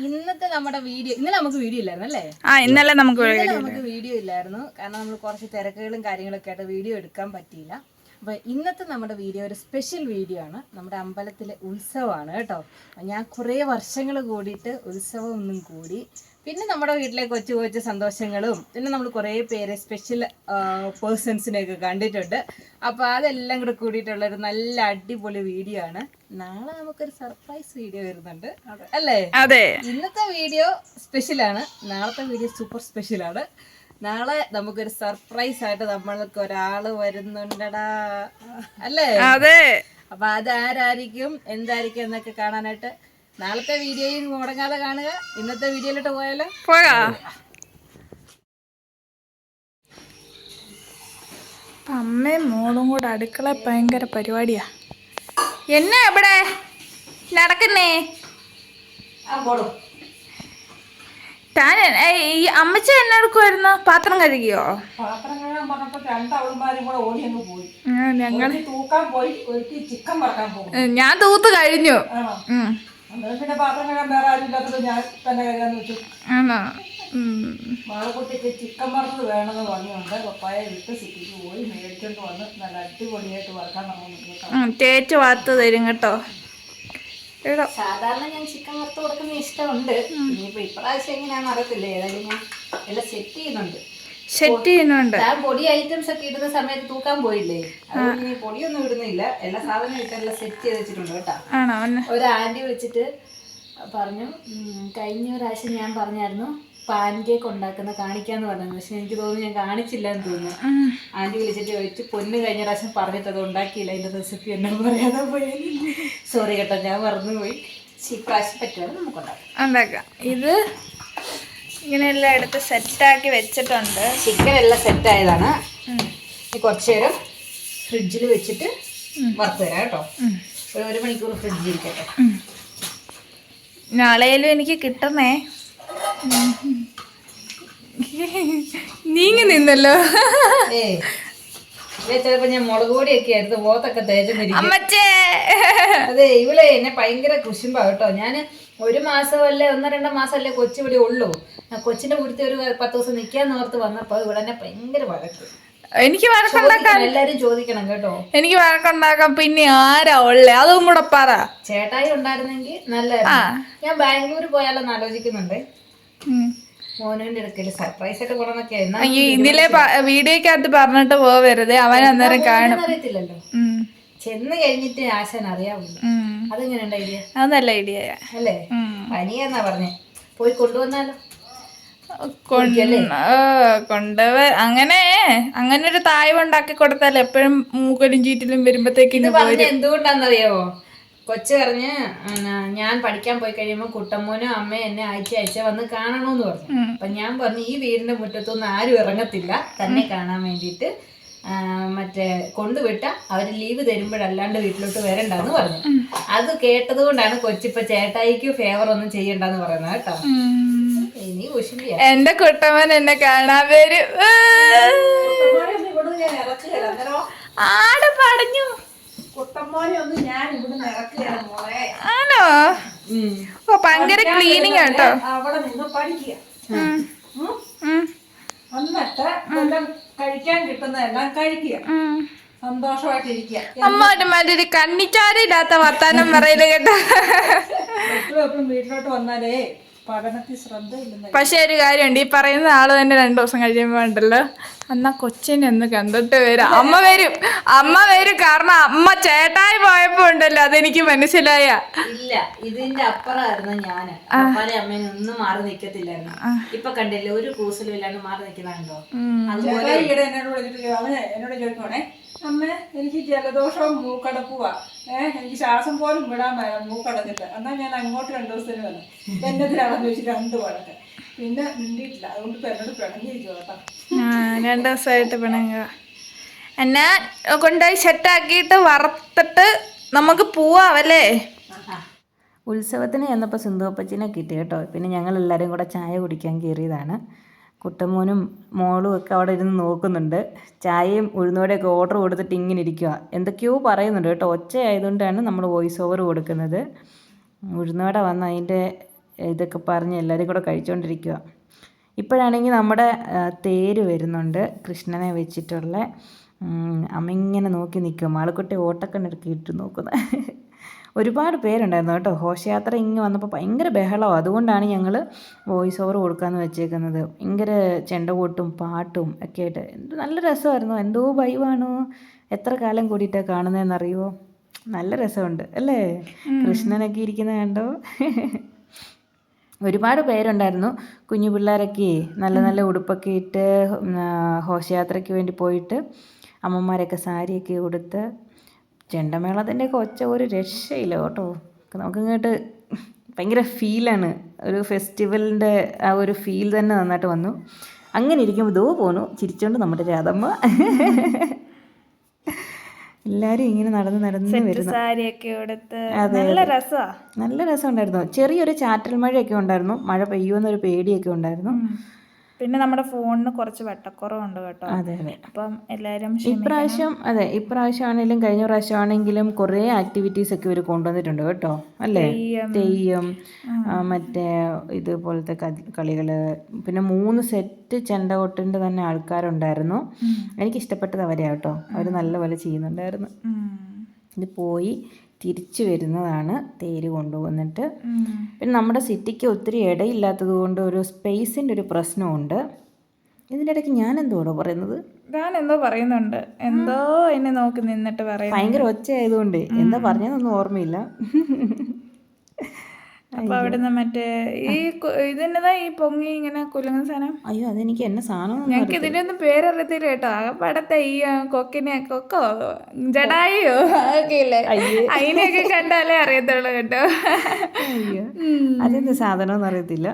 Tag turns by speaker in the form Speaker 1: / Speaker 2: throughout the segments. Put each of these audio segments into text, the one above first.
Speaker 1: ഇന്നത്തെ നമ്മുടെ വീഡിയോ ഇന്നലെ നമുക്ക് വീഡിയോ ഇല്ലായിരുന്നു അല്ലേ?
Speaker 2: ഇന്നലെ നമുക്ക്
Speaker 1: വീഡിയോ ഇല്ലായിരുന്നു, കാരണം നമ്മൾ കുറച്ച് തിരക്കുകളും കാര്യങ്ങളൊക്കെ ആയിട്ട് വീഡിയോ എടുക്കാൻ പറ്റിയില്ല. അപ്പോൾ ഇന്നത്തെ നമ്മുടെ വീഡിയോ ഒരു സ്പെഷ്യൽ വീഡിയോ ആണ്. നമ്മുടെ അമ്പലത്തിലെ ഉത്സവമാണ് കേട്ടോ. ഞാൻ കുറേ വർഷങ്ങൾ കൂടിയിട്ട് ഉത്സവം ഒന്നും കൂടി, പിന്നെ നമ്മുടെ വീട്ടിലെ കൊച്ചു കൊച്ചു സന്തോഷങ്ങളും, പിന്നെ നമ്മൾ കുറേ പേരെ സ്പെഷ്യൽ പേഴ്സൺസിനെയൊക്കെ കണ്ടിട്ടുണ്ട്. അപ്പോൾ അതെല്ലാം കൂടെ കൂടിയിട്ടുള്ളൊരു നല്ല അടിപൊളി വീഡിയോ ആണ്. നാളെ നമുക്കൊരു സർപ്രൈസ് വീഡിയോ വരുന്നുണ്ട് അല്ലേ?
Speaker 2: അതെ,
Speaker 1: ഇന്നത്തെ വീഡിയോ സ്പെഷ്യലാണ്, നാളത്തെ വീഡിയോ സൂപ്പർ സ്പെഷ്യലാണ്. നാളെ നമുക്കൊരു സർപ്രൈസ് ആയിട്ട് നമ്മൾക്ക് ഒരാള് വരുന്നുണ്ടടാ അല്ലേ?
Speaker 2: അതെ.
Speaker 1: അപ്പൊ അതാരായിരിക്കും എന്തായിരിക്കും എന്നൊക്കെ കാണാനായിട്ട് നാളത്തെ വീഡിയോയിൽ മുടങ്ങാതെ കാണുക. ഇന്നത്തെ വീഡിയോയിലോട്ട് പോയാലോ?
Speaker 2: അമ്മയും മോളും കൂടെ അടുക്കള ഭയങ്കര പരിപാടിയാ. എന്നാ ഇവിടെ നടക്കുന്നേ? താൻ ഈ അമ്മച്ച എന്നെ എടുക്കുമായിരുന്നു? പാത്രം കഴുകിയോ?
Speaker 1: പാത്രം കഴുകാൻ പറഞ്ഞപ്പോ രണ്ടവളുമാരും കൂടെ ഓടി അങ്ങ് പോയി.
Speaker 2: ഞങ്ങൾ
Speaker 1: തൂക്കാൻ പോയി, ചിക്കൻ വറക്കാൻ പോകും.
Speaker 2: ഞാൻ തൂത്ത് കഴിഞ്ഞു.
Speaker 1: പിന്നെ പാത്രം കഴുകാൻ വേറെ ആരും ഇല്ലാത്തത് ഞാൻ തന്നെ കഴുകാന്ന് വെച്ചു.
Speaker 2: ആണോ?
Speaker 1: മാളക്കുട്ടിക്ക് ചിക്കൻ വറുത്തത് വേണമെന്ന് പറഞ്ഞുകൊണ്ട് പപ്പായ വിട്ട് സിറ്റിക്ക് പോയി മേടിച്ചോണ്ട് വന്ന് നല്ല അടിപൊളിയായിട്ട് വറക്കാൻ നമ്മൾ
Speaker 2: തേച്ച് വാർത്ത് തരും കേട്ടോ.
Speaker 1: സാധാരണ ഞാൻ ചിക്കൻ വറുത്ത് കൊടുക്കുന്ന ഇഷ്ടമുണ്ട്. ഇനിയിപ്പോ ഇപ്രാവശ്യം എങ്ങനെയാണെന്ന് അറിയത്തില്ല. ഏതായാലും ഞാൻ എല്ലാം സെറ്റ് ചെയ്യുന്നുണ്ട്. ഞാൻ പൊടി ഐറ്റംസ് ഒക്കെ ഇടുന്ന സമയത്ത് തൂക്കാൻ പോയില്ലേ, അതുകൊണ്ട് ഇനി പൊടിയൊന്നും ഇടുന്നില്ല. എല്ലാ സാധനവും ഇട്ടെല്ലാം സെറ്റ് ചെയ്ത് വെച്ചിട്ടുണ്ട് കേട്ടോ. ഒരു ആന്റി വിളിച്ചിട്ട് പറഞ്ഞു, കഴിഞ്ഞ ഒരാഴ്ച ഞാൻ പറഞ്ഞായിരുന്നു പാൻ കേക്ക് ഉണ്ടാക്കുന്ന കാണിക്കാന്ന് പറഞ്ഞത്, പക്ഷെ എനിക്ക് തോന്നുന്നു ഞാൻ കാണിച്ചില്ല എന്ന് തോന്നുന്നു. ആന്റി വിളിച്ചിട്ട് ചോദിച്ചു, പൊന്ന് കഴിഞ്ഞ പ്രാവശ്യം പറഞ്ഞിട്ട് അത് ഉണ്ടാക്കിയില്ല, അതിന്റെ റെസിപ്പി എന്നെ പറയാതെ പോയി. സോറി കേട്ടോ, ഞാൻ മറന്നുപോയി. പ്രാവശ്യം പറ്റുവാണ് നമുക്ക് ഉണ്ടാക്കാം.
Speaker 2: ഇത് ഇങ്ങനെയെല്ലാം എടുത്ത് സെറ്റാക്കി വെച്ചിട്ടുണ്ട്.
Speaker 1: ചിക്കൻ എല്ലാം സെറ്റായതാണ്. കുറച്ചു നേരം ഫ്രിഡ്ജിൽ വെച്ചിട്ട് വറുത്ത് തരാം കേട്ടോ. ഒരു മണിക്കൂർ ഫ്രിഡ്ജിൽ ഇരിക്കട്ടെ.
Speaker 2: നാളെയും എനിക്ക് കിട്ടണേ. നീങ്ങി നിന്നല്ലോ.
Speaker 1: ചിലപ്പോ ഞാൻ മുളക് പൊടിയൊക്കെ ആയിരുന്നു മുഖത്തൊക്കെ തേച്ചെന്നിരിക്കും.
Speaker 2: അതെ,
Speaker 1: ഇവളെ എന്നെ ഭയങ്കര കുശുമ്പാ കേട്ടോ. ഞാൻ 1 മാസമല്ലേ 1-2 മാസമല്ലേ കൊച്ചിവിടെ ഉള്ളൂ. കൊച്ചിന്റെ കൂട്ടത്തിൽ ഒരു 10 ദിവസം നിൽക്കാന്ന് ഓർത്ത് വന്നപ്പോ ഇവിടെ എന്നെ ഭയങ്കര വഴക്ക്.
Speaker 2: എനിക്ക് വഴക്കുണ്ടാക്കാൻ
Speaker 1: എല്ലാരും ചോദിക്കണം കേട്ടോ.
Speaker 2: എനിക്ക് വഴക്കുണ്ടാക്കാം. പിന്നെ ആരാ ഉള്ളേ? അതും കൂടെ പറ.
Speaker 1: ചേട്ടായി ഉണ്ടായിരുന്നെങ്കിൽ നല്ലതായിരുന്നു. ഞാൻ ബാംഗ്ലൂർ പോയാലോന്ന് ആലോചിക്കുന്നുണ്ട്. മോനുവിന്റെ അടുക്കല് സർപ്രൈസ് ആയിട്ട് പോകണമെന്നൊക്കെ.
Speaker 2: ഇതിലെ വീഡിയോക്കകത്ത് പറഞ്ഞിട്ട് പോവരുത്, അവൻ അന്നേരം കാണും.
Speaker 1: അറിയത്തില്ലല്ലോ, ചെന്ന് കഴിഞ്ഞിട്ട് ആശാൻ അറിയാവുള്ളൂ. അതെങ്ങനെയുണ്ട് ഐഡിയ?
Speaker 2: അത് നല്ല ഐഡിയ
Speaker 1: അല്ലേ? പനിയെന്നാ പറഞ്ഞേ, പോയി കൊണ്ടുവന്നാലോ?
Speaker 2: അങ്ങനെ ഒരു തായ്വ ഉണ്ടാക്കി കൊടുത്താൽ എപ്പോഴും മൂക്കലും ചീറ്റിലും വരുമ്പത്തേക്കും
Speaker 1: എന്തുകൊണ്ടാന്നറിയാവോ? കൊച്ചു പറഞ്ഞ് ഞാൻ പഠിക്കാൻ പോയി കഴിയുമ്പോൾ കുട്ടമ്മോനും അമ്മയും എന്നെ ആഴ്ച വന്ന് കാണണമെന്ന് പറഞ്ഞു. അപ്പൊ ഞാൻ പറഞ്ഞു, ഈ വീടിന്റെ മുറ്റത്തൊന്നും ആരും ഇറങ്ങത്തില്ല, തന്നെ കാണാൻ വേണ്ടിയിട്ട് മറ്റേ കൊണ്ടുവിട്ട അവര് ലീവ് തരുമ്പോഴല്ലാണ്ട് വീട്ടിലോട്ട് വരണ്ടെന്ന് പറഞ്ഞു. അത് കേട്ടത് കൊണ്ടാണ് കൊച്ചിപ്പ ചേട്ടായിക്ക് ഫേവർ ഒന്നും ചെയ്യണ്ടെന്ന് പറയുന്നത് കേട്ടോ. ഇനി കുശുമ്പിയാ.
Speaker 2: എന്റെ കുട്ടമ്മൻ എന്നെ കാണാൻ വരും. ആട് പടഞ്ഞു. ആണോ? ഓ, ഭയങ്കര ക്ലീനിങ് കേട്ടോ.
Speaker 1: അവിടെ നിന്ന് പഠിക്കുക, എന്നിട്ട് കഴിക്കാൻ കിട്ടുന്നതെല്ലാം കഴിക്കുക, സന്തോഷമായിട്ടിരിക്കുക.
Speaker 2: അമ്മ കണ്ണിച്ചാരില്ലാത്ത വർത്താനം പറയല് കേട്ടോ.
Speaker 1: എപ്പോഴും വീട്ടിലോട്ട് വന്നാലേ പഠനത്തിൽ ശ്രദ്ധയില്ല.
Speaker 2: പക്ഷെ ഒരു കാര്യമുണ്ട്, ഈ പറയുന്ന ആള് തന്നെ 2 ദിവസം കഴിയുമ്പോ ഉണ്ടല്ലോ, എന്നാ കൊച്ചിനെ ഒന്ന് കണ്ടിട്ട് വരും. അമ്മ വരും. കാരണം അമ്മ ചേട്ടായി പോയപ്പോ ഉണ്ടല്ലോ, അതെനിക്ക് മനസ്സിലായ.
Speaker 1: ഇല്ല, ഇതിന്റെ അപ്പുറമായിരുന്നു ഞാന്. അപ്പാരെ അമ്മേനെ ഒന്നും മാറി നിക്കത്തില്ലായിരുന്നു. ഇപ്പൊ കണ്ടില്ലേ, ഒരു കൂസലും ഇല്ലാണ്ട് മാറി നിക്കുന്നുണ്ടോ? അതുപോലെ എന്നോട് ചോദിക്കണേ, അമ്മ എനിക്ക് ജലദോഷവും മൂക്കടപ്പുവാ, എനിക്ക് ശ്വാസം പോലും വിടാൻ മൂക്കടഞ്ഞിട്ട്. എന്നാ ഞാൻ അങ്ങോട്ട് 2 ദിവസത്തിന് വന്നു. എന്നതിലാണെന്ന് ചോദിച്ചിട്ട് 2 വഴക്ക്. പിന്നെ മിണ്ടിയിട്ടില്ല. അതുകൊണ്ട് ഇപ്പൊ എന്നോട് പിണങ്ങിയിരിക്കും കേട്ടോ.
Speaker 2: 2 ദിവസമായിട്ട് പിണങ്ങുക. എന്നാ കൊണ്ടുപോയി സെറ്റാക്കിയിട്ട് വറുത്തിട്ട് നമുക്ക് പോവാവല്ലേ?
Speaker 1: ഉത്സവത്തിന് ചെന്നപ്പോൾ സിന്ധുവപ്പച്ചിനെ കിട്ടി കേട്ടോ. പിന്നെ ഞങ്ങൾ എല്ലാവരും കൂടെ ചായ കുടിക്കാൻ കയറിയതാണ്. കുട്ടമ്മോനും മോളും ഒക്കെ അവിടെ ഇരുന്ന് നോക്കുന്നുണ്ട്. ചായയും ഉഴുന്നോടെയൊക്കെ ഓർഡർ കൊടുത്തിട്ട് ഇങ്ങനെ ഇരിക്കുക. എന്തൊക്കെയോ പറയുന്നുണ്ട് കേട്ടോ. ഒച്ച ആയതുകൊണ്ടാണ് നമ്മൾ വോയിസ് ഓവർ കൊടുക്കുന്നത്.
Speaker 3: ഉഴുന്നുവട വന്ന് അതിൻ്റെ ഇതൊക്കെ പറഞ്ഞ് എല്ലാവരും കൂടെ കഴിച്ചുകൊണ്ടിരിക്കുക. ഇപ്പോഴാണെങ്കിൽ നമ്മുടെ തേര് വരുന്നുണ്ട് കൃഷ്ണനെ വെച്ചിട്ടുള്ള. അമ്മ ഇങ്ങനെ നോക്കി നിൽക്കും, ആൾക്കുട്ടി ഓട്ടക്കണ്ണെടുക്കി ഇട്ട് നോക്കുന്നത്. ഒരുപാട് പേരുണ്ടായിരുന്നു കേട്ടോ. ഘോഷയാത്ര ഇങ്ങ് വന്നപ്പോൾ ഭയങ്കര ബഹളമാണ്. അതുകൊണ്ടാണ് ഞങ്ങൾ വോയിസ് ഓവർ കൊടുക്കാമെന്ന് വെച്ചേക്കുന്നത്. ഭയങ്കര ചെണ്ടകൊട്ടും പാട്ടും ഒക്കെ ആയിട്ട് നല്ല രസമായിരുന്നു. എന്തോ വൈവാണോ, എത്ര കാലം കൂടിയിട്ടാണ് കാണുന്നതെന്നറിയുമോ. നല്ല രസമുണ്ട് അല്ലേ, കൃഷ്ണനൊക്കെ ഇരിക്കുന്നത് കണ്ടോ. ഒരുപാട് പേരുണ്ടായിരുന്നു, കുഞ്ഞു പിള്ളേരൊക്കെ നല്ല നല്ല ഉടുപ്പൊക്കെ ഇട്ട് ഘോഷയാത്രയ്ക്ക് വേണ്ടി പോയിട്ട് അമ്മമാരൊക്കെ സാരിയൊക്കെ ഉടുത്ത്. ചെണ്ടമേളത്തിൻ്റെയൊക്കെ ഒച്ച ഒരു രക്ഷയില്ല കേട്ടോ. നമുക്കിങ്ങോട്ട് ഭയങ്കര ഫീലാണ്, ഒരു ഫെസ്റ്റിവലിൻ്റെ ആ ഒരു ഫീൽ തന്നെ നന്നായിട്ട് വന്നു. അങ്ങനെ ഇരിക്കുമ്പോൾ ദോ പോന്നു ചിരിച്ചോണ്ട് നമ്മുടെ രാധമ്മ. എല്ലാവരും ഇങ്ങനെ നടന്ന് വരുന്നു.
Speaker 2: സാരിയൊക്കെ എടുത്ത് നല്ല രസമാണ്.
Speaker 3: നല്ല രസമുണ്ടായിരുന്നു. ചെറിയൊരു ചാറ്റൽ മഴയൊക്കെ ഉണ്ടായിരുന്നു, മഴ പെയ്യുമെന്നൊരു പേടിയൊക്കെ ഉണ്ടായിരുന്നു.
Speaker 2: പിന്നെ നമ്മുടെ ഫോണിന് കുറച്ച് വെട്ടക്കുറവുണ്ട് കേട്ടോ.
Speaker 3: അതെ അതെ.
Speaker 2: അപ്പം എല്ലാവരും
Speaker 3: ഇപ്രാവശ്യം ആണെങ്കിലും കഴിഞ്ഞ പ്രാവശ്യം ആണെങ്കിലും കുറേ ആക്ടിവിറ്റീസ് ഒക്കെ ഇവർ കൊണ്ടുവന്നിട്ടുണ്ട് കേട്ടോ അല്ലേ. തെയ്യം, മറ്റേ ഇതുപോലത്തെ കളികൾ, പിന്നെ 3 സെറ്റ് ചെണ്ടകൊട്ടിൻ്റെ തന്നെ ആൾക്കാരുണ്ടായിരുന്നു. എനിക്കിഷ്ടപ്പെട്ടത് അവരെയാണ് കേട്ടോ, അവർ നല്ലപോലെ ചെയ്യുന്നുണ്ടായിരുന്നു. ഇത് പോയി തിരിച്ചു വരുന്നതാണ് തേര് കൊണ്ടുവന്നിട്ട്. പിന്നെ നമ്മുടെ സിറ്റിക്ക് ഒത്തിരി ഇടയില്ലാത്തത് കൊണ്ട് ഒരു സ്പേസിൻ്റെ ഒരു പ്രശ്നമുണ്ട്. ഇതിൻ്റെ ഇടയ്ക്ക് ഞാൻ എന്തോടോ പറയുന്നത്,
Speaker 2: ഞാനെന്തോ പറയുന്നുണ്ട്, എന്തോ എന്നെ നോക്കി നിന്നിട്ട് പറയും.
Speaker 3: ഭയങ്കര ഒച്ച ആയതുകൊണ്ട് എന്താ പറഞ്ഞതൊന്നും ഓർമ്മയില്ല.
Speaker 2: അപ്പോൾ അവിടുന്ന് മറ്റേ ഈ ഇതിൻ്റെതാ ഈ പൊങ്ങി ഇങ്ങനെ കുലുങ്ങുന്ന സാധനം.
Speaker 3: അയ്യോ അതെനിക്ക് എന്നെ സാധനം
Speaker 2: ഞങ്ങൾക്ക് ഇതിൻ്റെ ഒന്നും പേരറിയത്തില്ല കേട്ടോ. ആകെപ്പാടത്തെ ഈ കൊക്കോ ജടായോ അതൊക്കെ ഇല്ലേ, അതിനെയൊക്കെ കണ്ടാലേ അറിയത്തുള്ളൂ കേട്ടോ.
Speaker 3: അയ്യോ അതെന്ത് സാധനം അറിയത്തില്ല.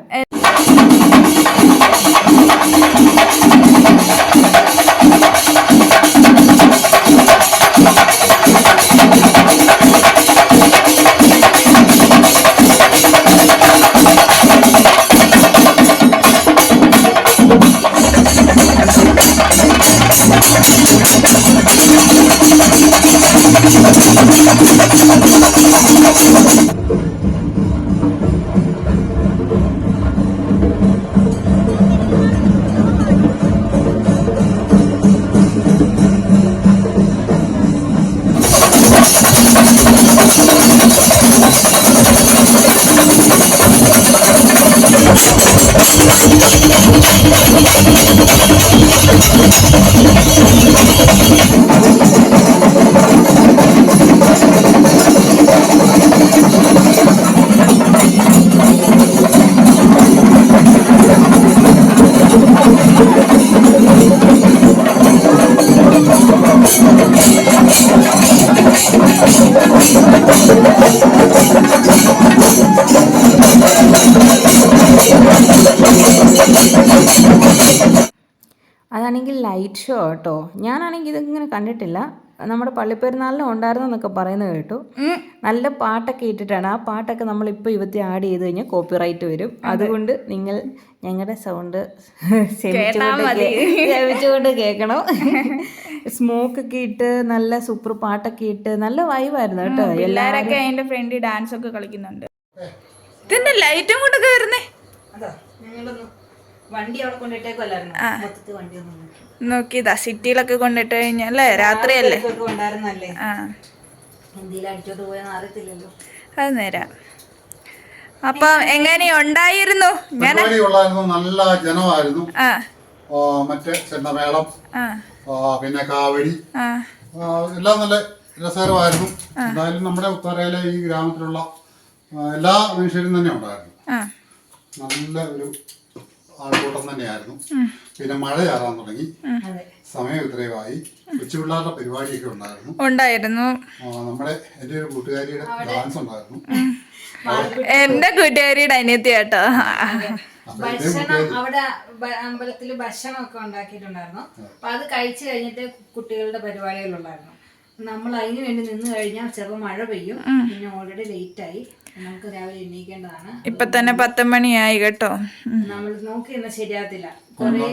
Speaker 3: അതാണെങ്കിൽ ലൈറ്റ് ഷോ കേട്ടോ. ഞാനാണെങ്കിൽ ഇതിങ്ങനെ കണ്ടിട്ടില്ല. നമ്മുടെ പള്ളിപ്പെരുന്നാളിനും ഉണ്ടായിരുന്നെന്നൊക്കെ പറയുന്നത് കേട്ടു. നല്ല പാട്ടൊക്കെ ഇട്ടിട്ടാണ്. ആ പാട്ടൊക്കെ നമ്മളിപ്പോൾ ഇവത്തി ആഡ് ചെയ്ത് കഴിഞ്ഞാൽ കോപ്പിറൈറ്റ് വരും. അതുകൊണ്ട് നിങ്ങൾ ഞങ്ങളുടെ സൗണ്ട് ക്ഷമിച്ചുകൊണ്ട് കേൾക്കണം. സ്മോക്കൊക്കെ ഇട്ട് നല്ല സൂപ്പർ പാട്ടൊക്കെ ഇട്ട് നല്ല വൈബായിരുന്നു കേട്ടോ.
Speaker 2: എല്ലാവരൊക്കെ അതിൻ്റെ ഫ്രണ്ടിൽ ഡാൻസ് ഒക്കെ കളിക്കുന്നുണ്ട്. ഇതിന്റെ ലൈറ്റും കൊണ്ടൊക്കെ വരുന്നേ.
Speaker 1: വണ്ടി അവിടെ കൊണ്ടിട്ടേക്കല്ലായിരുന്നു, മൊത്തത്തിൽ വണ്ടി ഒന്നും
Speaker 2: നോക്കിയതാ. സിറ്റിയിലൊക്കെ കൊണ്ടിട്ട് കഴിഞ്ഞല്ലേ, രാത്രിയല്ലേ.
Speaker 1: ഉണ്ടായിരുന്നല്ലേ, എന്തെങ്കിലും അടിച്ചോട്ട് പോയെന്ന് അറിയത്തില്ലല്ലോ.
Speaker 2: അത് നേരാ. അപ്പം എങ്ങനെയുണ്ടായിരുന്നു?
Speaker 4: നല്ല ജനമായിരുന്നു. മറ്റേ ചെണ്ടമേളം, പിന്നെ കാവടി, എല്ലാം നല്ല രസകരമായിരുന്നു. എന്തായാലും നമ്മുടെ ഉത്തരയിലെ ഈ ഗ്രാമത്തിലുള്ള എല്ലാ മനുഷ്യരും തന്നെ ഉണ്ടായിരുന്നു. നല്ല ഒരു ആൾക്കൂട്ടം തന്നെയായിരുന്നു. പിന്നെ മഴ ചാറാൻ തുടങ്ങി, സമയം ഇത്രയുമായി. കൊച്ചുപിള്ളേരുടെ പരിപാടിയൊക്കെ ഉണ്ടായിരുന്നു. നമ്മുടെ എൻ്റെ ഒരു കൂട്ടുകാരിയുടെ ഡാൻസ് ഉണ്ടായിരുന്നു.
Speaker 2: എന്റെ കൂട്ടുകാരിയുടെ അനിയത്തി കേട്ടോ.
Speaker 1: ഭക്ഷണം അവിടെ അമ്പലത്തില് ഭക്ഷണം ഒക്കെ ഉണ്ടാക്കിയിട്ടുണ്ടായിരുന്നു. അപ്പൊ അത് കഴിച്ചു കഴിഞ്ഞിട്ട് കുട്ടികളുടെ പരിപാടികളുണ്ടായിരുന്നു. നമ്മൾ അതിന് വേണ്ടി നിന്ന് കഴിഞ്ഞാൽ ചിലപ്പോൾ മഴ പെയ്യും. പിന്നെ ഓൾറെഡി ലേറ്റ് ആയി, നമുക്ക് രാവിലെ എണീക്കേണ്ടതാണ്.
Speaker 2: ഇപ്പൊ തന്നെ 10 മണിയായി കേട്ടോ.
Speaker 1: നമ്മൾ നോക്കി എന്നാൽ ശരിയാകത്തില്ല, കൊറേ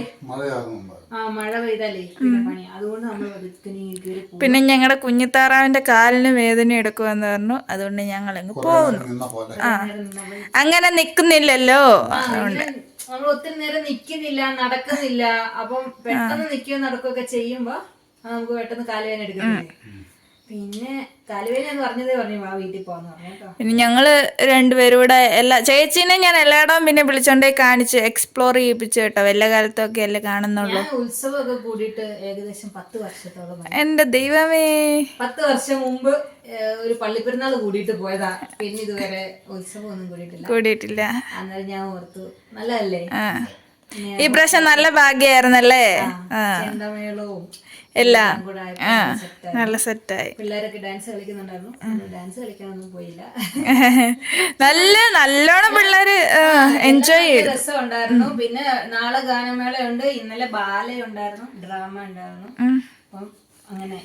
Speaker 1: മഴ പെയ്താലേ പിന്നെ പണി. അതുകൊണ്ട് നമ്മൾ കയറി പോകും.
Speaker 2: പിന്നെ ഞങ്ങളുടെ കുഞ്ഞിത്താറാവിന്റെ കാലിന് വേദന എടുക്കുമെന്ന് പറഞ്ഞു, അതുകൊണ്ട് ഞങ്ങൾ അങ്ങ് പോകുന്നു. അങ്ങനെ നിക്കുന്നില്ലല്ലോ,
Speaker 1: നമ്മൾ ഒത്തിരി നേരം നിക്കുന്നില്ല, നടക്കുന്നില്ല. അപ്പം പെട്ടെന്ന് നിക്കുകയോ നടക്കുകയൊക്കെ ചെയ്യുമ്പോ നമുക്ക് പെട്ടെന്ന് കാലുവേദന എടുക്കുന്നില്ലേ. പിന്നെ കാലുവേദന എന്ന് പറഞ്ഞതേ പറഞ്ഞു വാ വീട്ടിൽ പോകാന്ന് പറഞ്ഞു കേട്ടോ.
Speaker 2: പിന്നെ ഞങ്ങള് രണ്ടുപേരും കൂടെ ചേച്ചീനെ ഞാൻ എല്ലായിടവും പിന്നെ വിളിച്ചോണ്ടേ കാണിച്ച് എക്സ്പ്ലോർ ചെയ്യിപ്പിച്ചു കേട്ടോ. വല്ല കാലത്തൊക്കെ അല്ലേ കാണുന്നുള്ളൂ.
Speaker 1: ഉത്സവമൊക്കെ കൂടിയിട്ട് ഏകദേശം 10 വർഷത്തോളം.
Speaker 2: എന്റെ ദൈവമേ,
Speaker 1: 10 വർഷം മുമ്പ് ഒരു പള്ളിപ്പെരുന്നാൾ കൂടിയിട്ട് പോയതാ. പിന്നെ ഇതുവരെ ഉത്സവം ഒന്നും കൂടിയിട്ടില്ല. അന്നേരം ഞാൻ ഓർത്തു നല്ലതല്ലേ,
Speaker 2: ഈ പ്രാവശ്യം നല്ല ഭാഗ്യായിരുന്നല്ലേ.
Speaker 1: ചെണ്ടമേളവും
Speaker 2: എല്ലാം നല്ല സെറ്റായി.
Speaker 1: പിള്ളേരൊക്കെ ഡാൻസ് കളിക്കുന്നുണ്ടായിരുന്നു. ഡാൻസ് കളിക്കാനൊന്നും പോയില്ല.
Speaker 2: നല്ലോണം പിള്ളേര് എൻജോയ് ചെയ്തു,
Speaker 1: രസം ഉണ്ടായിരുന്നു. പിന്നെ നാളെ ഗാനമേളയുണ്ട്, ഇന്നലെ ബാലയുണ്ടായിരുന്നു, ഡ്രാമ ഉണ്ടായിരുന്നു. അപ്പം അങ്ങനെ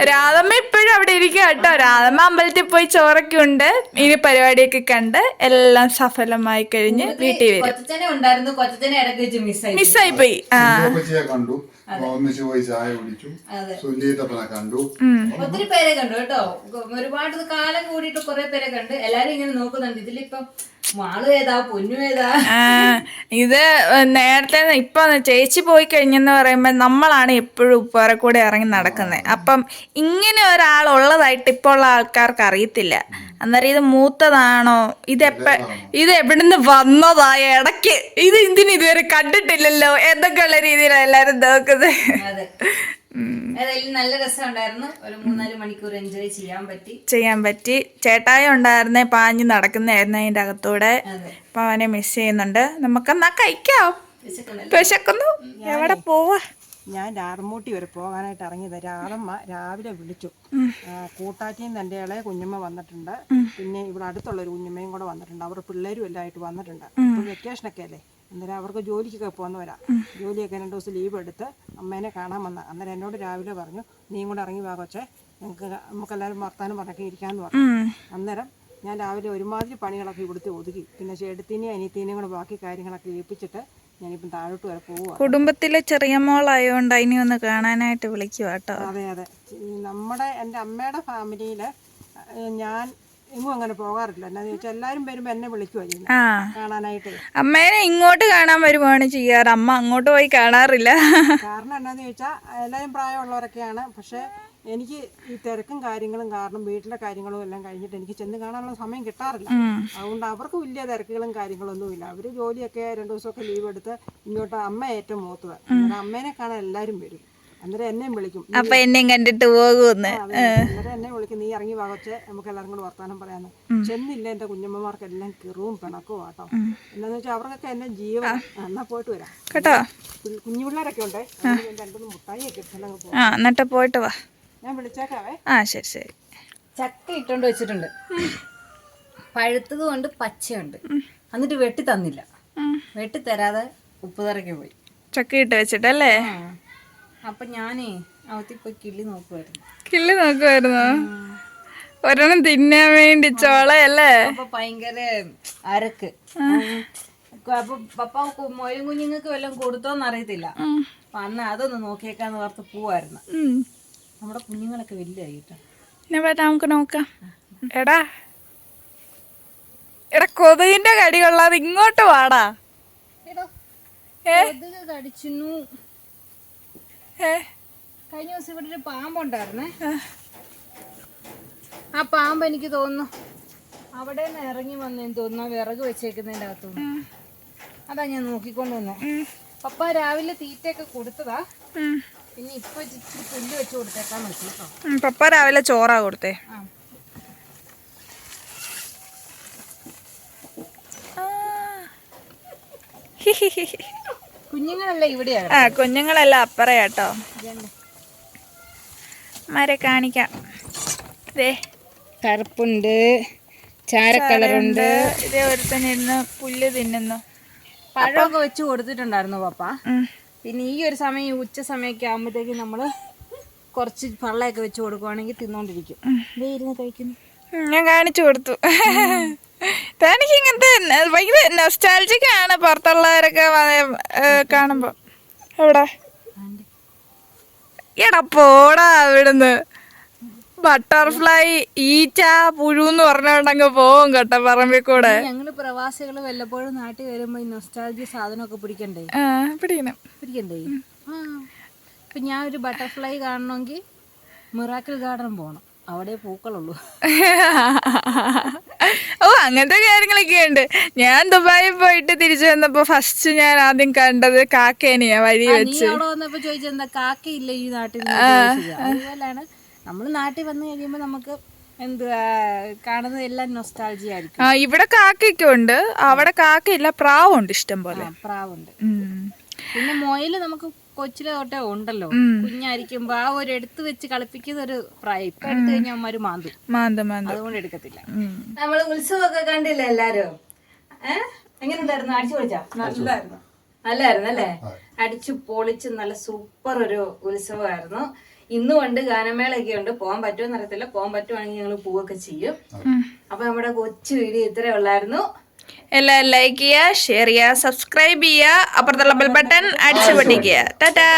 Speaker 2: രാധമ്മ ഇപ്പോഴും അവിടെ ഇരിക്കുക കേട്ടോ. രാധമ്മ അമ്പലത്തിൽ പോയി ചോറൊക്കെ ഉണ്ട്, ഇനി പരിപാടിയൊക്കെ കണ്ട് എല്ലാം സഫലമായി കഴിഞ്ഞ് വീട്ടിൽ വരും.
Speaker 1: കൊച്ചനെ ഉണ്ടായിരുന്നു, കൊച്ചനെ ഇടയ്ക്ക് വെച്ച്
Speaker 2: മിസ്സായി പോയി.
Speaker 4: കണ്ടു, ഒന്നിച്ച് പോയി ചായ കുടിച്ചു, സുനീതപ്പനെ കണ്ടു,
Speaker 1: ഒത്തിരി പേരെ കണ്ടു കേട്ടോ. ഒരുപാട് കാലം കൂടിയിട്ട് കുറെ പേരെ കണ്ട്. എല്ലാരും ഇങ്ങനെ നോക്കുന്നുണ്ട്, ഇതിലിപ്പം മാളു ഏതാ പൊന്നു ഏതാ.
Speaker 2: ഇത് നേരത്തെ ഇപ്പൊ ചേച്ചി പോയി കഴിഞ്ഞെന്ന് പറയുമ്പോ നമ്മളാണ് എപ്പോഴും ഉപ്പാറെ കൂടെ ഇറങ്ങി നടക്കുന്നത്. അപ്പം ഇങ്ങനെ ഒരാൾ ഉള്ളതായിട്ട് ഇപ്പോൾ ഉള്ള ആൾക്കാർക്ക് അറിയത്തില്ല. അന്നേരം ഇത് മൂത്തതാണോ, ഇത് എവിടുന്ന് വന്നതാ, ഇടയ്ക്ക് ഇത് ഇതുവരെ കണ്ടിട്ടില്ലല്ലോ എന്നൊക്കെയുള്ള രീതിയിലാണ് എല്ലാരും നോക്കുന്നത്.
Speaker 1: നല്ല രസം ഉണ്ടായിരുന്നു. ഒരു 3-4 മണിക്കൂർ എൻജോയ് ചെയ്യാൻ പറ്റി.
Speaker 2: ചേട്ടായി ഉണ്ടായിരുന്നേ, പാഞ്ഞ് നടക്കുന്നതായിരുന്നു അതിന്റെ അകത്തൂടെ. അപ്പൊ അവനെ മിസ് ചെയ്യുന്നുണ്ട്. നമുക്കെന്നാ കഴിക്കാം, വിശക്കുന്നു. എവിടെ പോവാ?
Speaker 5: ഞാൻ രാറമൂട്ടി വരെ പോകാനായിട്ട് ഇറങ്ങിയത്. രാധമ്മ രാവിലെ വിളിച്ചു. കൂട്ടാറ്റിയും തൻ്റെ ഇളയ കുഞ്ഞമ്മ വന്നിട്ടുണ്ട്, പിന്നെ ഇവിടെ അടുത്തുള്ളൊരു കുഞ്ഞമ്മയും കൂടെ വന്നിട്ടുണ്ട്. അവർ പിള്ളേരും എല്ലാം ആയിട്ട് വന്നിട്ടുണ്ട്. ഇപ്പോൾ വെക്കേഷനൊക്കെ അല്ലേ, അന്നേരം അവർക്ക് ജോലിക്കൊക്കെ പോകുന്നവരാ. ജോലിയൊക്കെ 2 ദിവസം ലീവ് എടുത്ത് അമ്മേനെ കാണാൻ വന്ന. അന്നേരം എന്നോട് രാവിലെ പറഞ്ഞു, നീയും കൂടെ ഇറങ്ങി വാ കൊച്ചേ, നമുക്കെല്ലാവരും വർത്താനം പറഞ്ഞൊക്കെ ഇരിക്കാമെന്ന് പറഞ്ഞു. അന്നേരം ഞാൻ രാവിലെ ഒരുമാതിരി പണികളൊക്കെ ഇവിടുത്തെ ഒതുക്കി. പിന്നെ ചേട്ടത്തിനെയും അനിയത്തിനെയും കൂടെ ബാക്കി കാര്യങ്ങളൊക്കെ ഏൽപ്പിച്ചിട്ട് ഞാനിപ്പം താഴോട്ട് വരെ പോവുക.
Speaker 2: കുടുംബത്തിലെ ചെറിയ മോളായോണ്ട് ഇനി ഒന്ന് കാണാനായിട്ട് വിളിക്കുക കേട്ടോ.
Speaker 5: അതെ, എൻ്റെ അമ്മയുടെ ഫാമിലിയിൽ ഞാൻ എങ്ങും അങ്ങനെ പോകാറില്ല. എന്നാന്ന് ചോദിച്ചാൽ എല്ലാവരും വരുമ്പോൾ എന്നെ വിളിക്കുമായിരുന്നു കാണാനായിട്ട്.
Speaker 2: അമ്മേനെ ഇങ്ങോട്ട് കാണാൻ വരുവാണ് ചെയ്യാറ്, അമ്മ അങ്ങോട്ട് പോയി കാണാറില്ല.
Speaker 5: കാരണം എന്നാന്ന് ചോദിച്ചാൽ എല്ലാവരും പ്രായമുള്ളവരൊക്കെയാണ്. പക്ഷേ എനിക്ക് ഈ തിരക്കും കാര്യങ്ങളും കാരണം വീട്ടിലെ കാര്യങ്ങളും എല്ലാം കഴിഞ്ഞിട്ട് എനിക്ക് ചെന്ന് കാണാനുള്ള സമയം കിട്ടാറില്ല. അതുകൊണ്ട് അവർക്ക് വലിയ തിരക്കുകളും കാര്യങ്ങളൊന്നുമില്ല. അവർ ജോലിയൊക്കെ 2 ദിവസമൊക്കെ ലീവ് എടുത്ത് ഇങ്ങോട്ട്. അമ്മ ഏറ്റവും മൂത്തത്. അമ്മേനെ കാണാൻ എല്ലാവരും വരും. അന്നേരം എന്നെയും വിളിക്കും,
Speaker 2: അപ്പൊ എന്നെയും കണ്ടിട്ട് പോകുന്നു.
Speaker 5: അന്നേരം എന്നെ വിളിക്കും, നീ ഇറങ്ങി വാഗച്ചേ, നമുക്ക് എല്ലാവരും കൂടെ വർത്താനം പറയാന്ന്. ചെന്നില്ല എൻ്റെ കുഞ്ഞമ്മമാർക്കെല്ലാം കിറുവും പിണക്കും ആട്ടോ. എന്താന്ന് വെച്ചാൽ അവർക്കൊക്കെ എന്നെ ജീവൻ. എന്നാ പോയിട്ട് വരാം
Speaker 2: കേട്ടോ.
Speaker 5: കുഞ്ഞു പിള്ളേരൊക്കെ ഉണ്ടേ, 2-3 മുട്ടായിയൊക്കെ എടുത്തെല്ലാം പോകും.
Speaker 2: എന്നിട്ട് പോയിട്ട് വാ,
Speaker 5: ഞാൻ വിളിച്ചേക്കാവേ.
Speaker 2: ശരി.
Speaker 1: ചക്ക ഇട്ടോണ്ട് വെച്ചിട്ടുണ്ട്, പഴുത്തത് കൊണ്ട് പച്ചയുണ്ട്. എന്നിട്ട് വെട്ടി തന്നില്ല, വെട്ടി തരാതെ ഉപ്പുതറയ്ക്ക് പോയി.
Speaker 2: ചക്ക ഇട്ട് വെച്ചിട്ടല്ലേ?
Speaker 1: അപ്പൊ ഞാനേ അവത്തി പോയി കിള്ളി നോക്കുമായിരുന്നു.
Speaker 2: ഒരെണ്ണം തിന്നാൻ വേണ്ടി ചോളയല്ലേ.
Speaker 1: അപ്പൊ ഭയങ്കര അരക്ക്. അപ്പൊ പപ്പ മൊയും കുഞ്ഞുങ്ങൾക്ക് വല്ലതും കൊടുത്തോന്ന് അറിയത്തില്ല. അപ്പൊ അന്ന് അതൊന്ന് നോക്കിയേക്കാന്ന് ഓർത്ത് പോവായിരുന്നു. നമ്മുടെ കുഞ്ഞുങ്ങളൊക്കെ വലുതായി കേട്ടോ.
Speaker 2: നമുക്ക് നോക്കാം. എടാ കൊതുകിന്റെ കടി കൊള്ളാതെ ഇങ്ങോട്ട് വാടാ.
Speaker 1: കൊതുക് കടിച്ചു. കഴിഞ്ഞ ദിവസം ഇവിടെ ഒരു പാമ്പുണ്ടായിരുന്നേ. ആ പാമ്പ് എനിക്ക് തോന്നുന്നു അവിടെ നിന്ന് ഇറങ്ങി വന്നേന്ന് തോന്നുന്നു, വിറക് വെച്ചേക്കുന്നതിൻ്റെ അകത്തുനിന്ന്. അതാ ഞാൻ നോക്കിക്കൊണ്ട് വന്നേ. പപ്പ രാവിലെ തീറ്റയൊക്കെ കൊടുത്തതാ. പിന്നെ ഇപ്പൊ ഇച്ചിരി പുല്ല് വെച്ച് കൊടുത്തേക്കാന്ന് വെച്ചു കേട്ടോ.
Speaker 2: പപ്പ രാവിലെ ചോറാ കൊടുത്തേ.
Speaker 1: കുഞ്ഞുങ്ങളെല്ലാം ഇവിടെയാണ്.
Speaker 2: കുഞ്ഞുങ്ങളെല്ലാം അപ്പറയാട്ടോ. മരെ കാണിക്കാം.
Speaker 1: കറുപ്പുണ്ട്, ചാരക്കളറുണ്ട്.
Speaker 2: ഇതേ ഒരുത്തനിരുന്ന് പുല്ല് തിന്നുന്നു.
Speaker 1: പഴമൊക്കെ വെച്ച് കൊടുത്തിട്ടുണ്ടായിരുന്നു പപ്പ. പിന്നെ ഈ ഒരു സമയം, ഉച്ച സമയമൊക്കെ ആകുമ്പോഴത്തേക്ക് നമ്മള് കുറച്ച് പള്ളയൊക്കെ വെച്ച് കൊടുക്കുവാണെങ്കിൽ തിന്നോണ്ടിരിക്കും. ഇരുന്ന് കഴിക്കുന്നു.
Speaker 2: ഞാൻ കാണിച്ചു കൊടുത്തു. തനിക്ക് ഇങ്ങനത്തെ ഭയങ്കര നൊസ്റ്റാൾജിക് ആണ് പുറത്തുള്ളവരൊക്കെ കാണുമ്പോ. എവിടെ എടാ പോടാ അവിടുന്ന്. ബട്ടർഫ്ലൈ, ഈച്ച, പുഴുന്ന് പറഞ്ഞോണ്ടങ്ങ് പോവും കേട്ടോ പറമ്പിൽ കൂടെ.
Speaker 1: ഞങ്ങള് പ്രവാസികള് വല്ലപ്പോഴും നാട്ടിൽ വരുമ്പോ ഈ നൊസ്റ്റാൾജി സാധനമൊക്കെ പിടിക്കണ്ടേ? പിടിക്കണ്ടേ? ഇപ്പൊ ഞാൻ ഒരു ബട്ടർഫ്ലൈ കാണണമെങ്കിൽ മിറാക്കിൾ ഗാർഡൻ പോകണം, അവിടെ പൂക്കളുള്ളൂ.
Speaker 2: ഓ അങ്ങനത്തെ കാര്യങ്ങളൊക്കെ ഉണ്ട്. ഞാൻ ദുബായിൽ പോയിട്ട് തിരിച്ചു വന്നപ്പോ ഫസ്റ്റ് ഞാൻ ആദ്യം കണ്ടത് കാക്കേനെയാ വഴി വെച്ച്.
Speaker 1: അവിടെ വന്നപ്പോ ചോദിച്ചെന്താ കാക്കയില്ല ഈ നാട്ടിൽ? അതുപോലെയാണ് നമ്മള് നാട്ടിൽ വന്നു കഴിയുമ്പോ നമുക്ക് എന്തുവാ കാണുന്നത് എല്ലാം നൊസ്റ്റാൾജി ആയിരിക്കും.
Speaker 2: ഇവിടെ കാക്കയൊക്കെ ഉണ്ട്, അവിടെ കാക്കയില്ല, പ്രാവുണ്ട് ഇഷ്ടം പോലെ.
Speaker 1: പ്രാവുണ്ട്. പിന്നെ മുയല് നമുക്ക് കൊച്ചിലെ തൊട്ടേ ഉണ്ടല്ലോ. കുഞ്ഞായിരിക്കുമ്പോ ആ ഒരു എടുത്തു വെച്ച് കളിപ്പിക്കുന്ന ഒരു പ്രായം. ഇപ്പൊ എടുത്തു കഴിഞ്ഞാൽ അമ്മമാര് മാന്തും, അതുകൊണ്ട് എടുക്കത്തില്ല. നമ്മള് ഉത്സവമൊക്കെ കണ്ടില്ല എല്ലാരും? എങ്ങനെ ഉണ്ടായിരുന്നു? അടിച്ചു പൊളിച്ചാ? നല്ലായിരുന്നു അല്ലേ? അടിച്ചു പൊളിച്ച് നല്ല സൂപ്പർ ഒരു ഉത്സവമായിരുന്നു. ഇന്നും ഉണ്ട്, ഗാനമേളയൊക്കെ ഉണ്ട്. പോകാൻ പറ്റുമെന്ന് അറിയത്തില്ല. പോകാൻ പറ്റുവാണെങ്കിൽ ഞങ്ങൾ പോവുകയൊക്കെ ചെയ്യും. അപ്പൊ നമ്മുടെ കൊച്ചു വീഡിയോ ഇത്രേ ഉള്ളായിരുന്നു.
Speaker 2: എല്ലാവരും ലൈക്ക് ചെയ്യുക, ഷെയർ ചെയ്യുക, സബ്സ്ക്രൈബ് ചെയ്യുക, അപ്പുറത്തുള്ള ബെൽ ബട്ടൺ അടിച്ചു പൊട്ടിക്കുക. ടാറ്റാ.